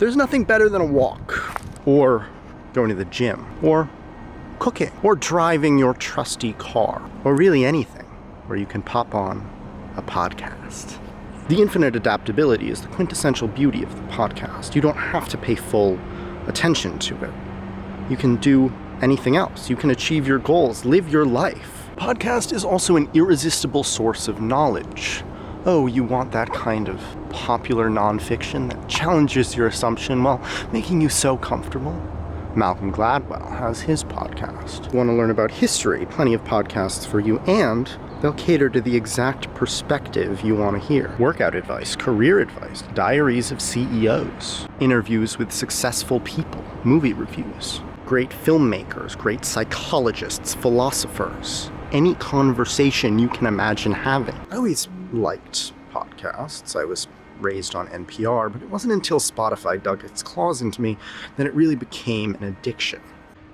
There's nothing better than a walk, or going to the gym, or cooking, or driving your trusty car, or really anything where you can pop on a podcast. The infinite adaptability is the quintessential beauty of the podcast. You don't have to pay full attention to it. You can do anything else. You can achieve your goals, live your life. Podcast is also an irresistible source of knowledge. Oh, you want that kind of popular nonfiction that challenges your assumption while making you so comfortable? Malcolm Gladwell has his podcast. Want to learn about history? Plenty of podcasts for you, and they'll cater to the exact perspective you want to hear. Workout advice, career advice, diaries of CEOs, interviews with successful people, movie reviews, great filmmakers, great psychologists, philosophers, any conversation you can imagine having. I always liked podcasts. I was raised on NPR, but it wasn't until Spotify dug its claws into me that it really became an addiction.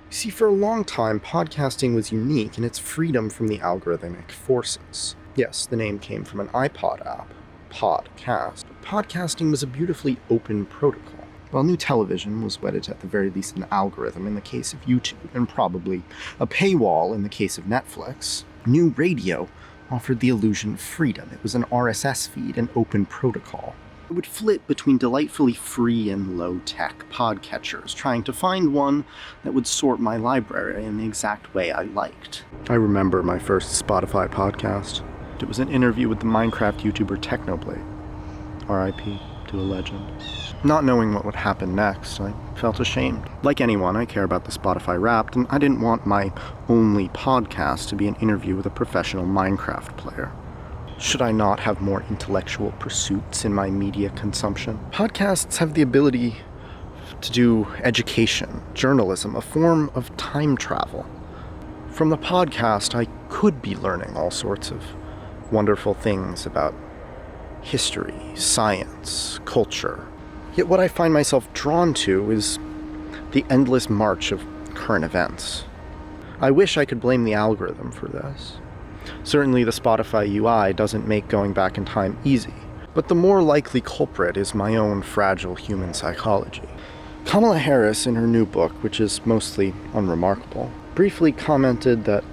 You see, for a long time, podcasting was unique in its freedom from the algorithmic forces. Yes, the name came from an iPod app, podcast, but podcasting was a beautifully open protocol. While new television was wedded to, at the very least, an algorithm in the case of YouTube, and probably a paywall in the case of Netflix, new radio offered the illusion of freedom. It was an RSS feed, an open protocol. It would flit between delightfully free and low-tech podcatchers, trying to find one that would sort my library in the exact way I liked. I remember my first Spotify podcast. It was an interview with the Minecraft YouTuber Technoblade. R.I.P. to a legend. Not knowing what would happen next, I felt ashamed. Like anyone, I care about the Spotify Wrapped, and I didn't want my only podcast to be an interview with a professional Minecraft player. Should I not have more intellectual pursuits in my media consumption? Podcasts have the ability to do education, journalism, a form of time travel. From the podcast, I could be learning all sorts of wonderful things about history, science, culture. Yet what I find myself drawn to is the endless march of current events. I wish I could blame the algorithm for this. Certainly the Spotify UI doesn't make going back in time easy, but the more likely culprit is my own fragile human psychology. Kamala Harris, in her new book, which is mostly unremarkable, briefly commented that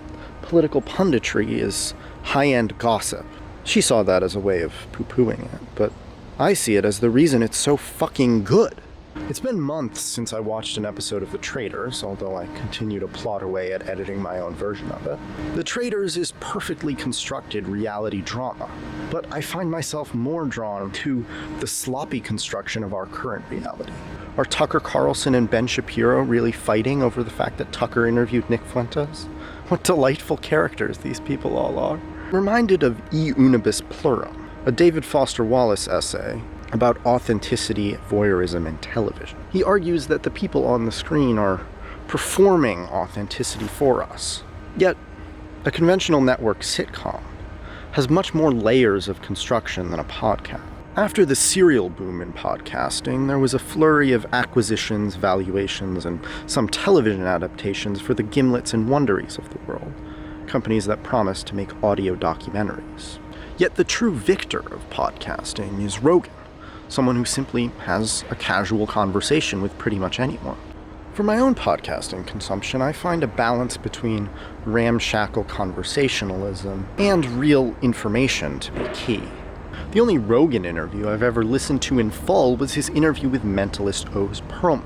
political punditry is high-end gossip. She saw that as a way of poo-pooing it, but I see it as the reason it's so fucking good. It's been months since I watched an episode of The Traitors, although I continue to plot away at editing my own version of it. The Traitors is perfectly constructed reality drama, but I find myself more drawn to the sloppy construction of our current reality. Are Tucker Carlson and Ben Shapiro really fighting over the fact that Tucker interviewed Nick Fuentes? What delightful characters these people all are. Reminded of E Unibus Plurum, a David Foster Wallace essay about authenticity, voyeurism, and television. He argues that the people on the screen are performing authenticity for us. Yet, a conventional network sitcom has much more layers of construction than a podcast. After the serial boom in podcasting, there was a flurry of acquisitions, valuations, and some television adaptations for the Gimlets and Wonderies of the world, companies that promise to make audio documentaries. Yet the true victor of podcasting is Rogan, someone who simply has a casual conversation with pretty much anyone. For my own podcasting consumption, I find a balance between ramshackle conversationalism and real information to be key. The only Rogan interview I've ever listened to in full was his interview with mentalist Oz Perlman.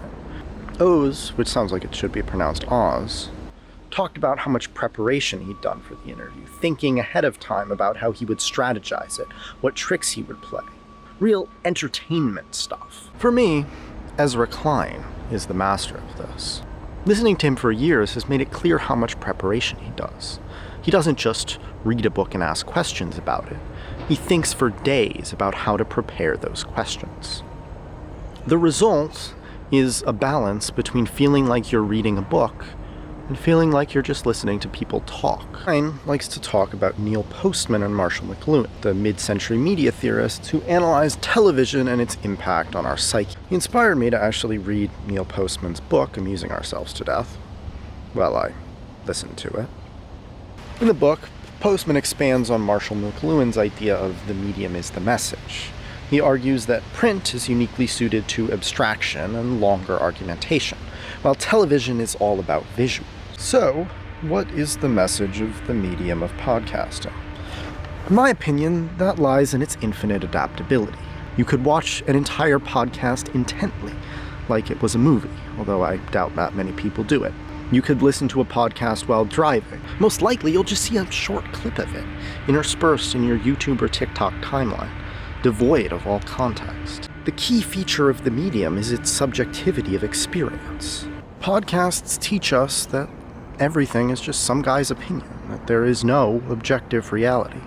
Oz, which sounds like it should be pronounced Oz, talked about how much preparation he'd done for the interview, thinking ahead of time about how he would strategize it, what tricks he would play. Real entertainment stuff. For me, Ezra Klein is the master of this. Listening to him for years has made it clear how much preparation he does. He doesn't just read a book and ask questions about it. He thinks for days about how to prepare those questions. The result is a balance between feeling like you're reading a book and feeling like you're just listening to people talk. Klein likes to talk about Neil Postman and Marshall McLuhan, the mid-century media theorists who analyzed television and its impact on our psyche. He inspired me to actually read Neil Postman's book, Amusing Ourselves to Death. Well, I listened to it. In the book, Postman expands on Marshall McLuhan's idea of the medium is the message. He argues that print is uniquely suited to abstraction and longer argumentation, while television is all about visual. So, what is the message of the medium of podcasting? In my opinion, that lies in its infinite adaptability. You could watch an entire podcast intently, like it was a movie, although I doubt that many people do it. You could listen to a podcast while driving. Most likely, you'll just see a short clip of it, interspersed in your YouTube or TikTok timeline, devoid of all context. The key feature of the medium is its subjectivity of experience. Podcasts teach us that everything is just some guy's opinion, that there is no objective reality.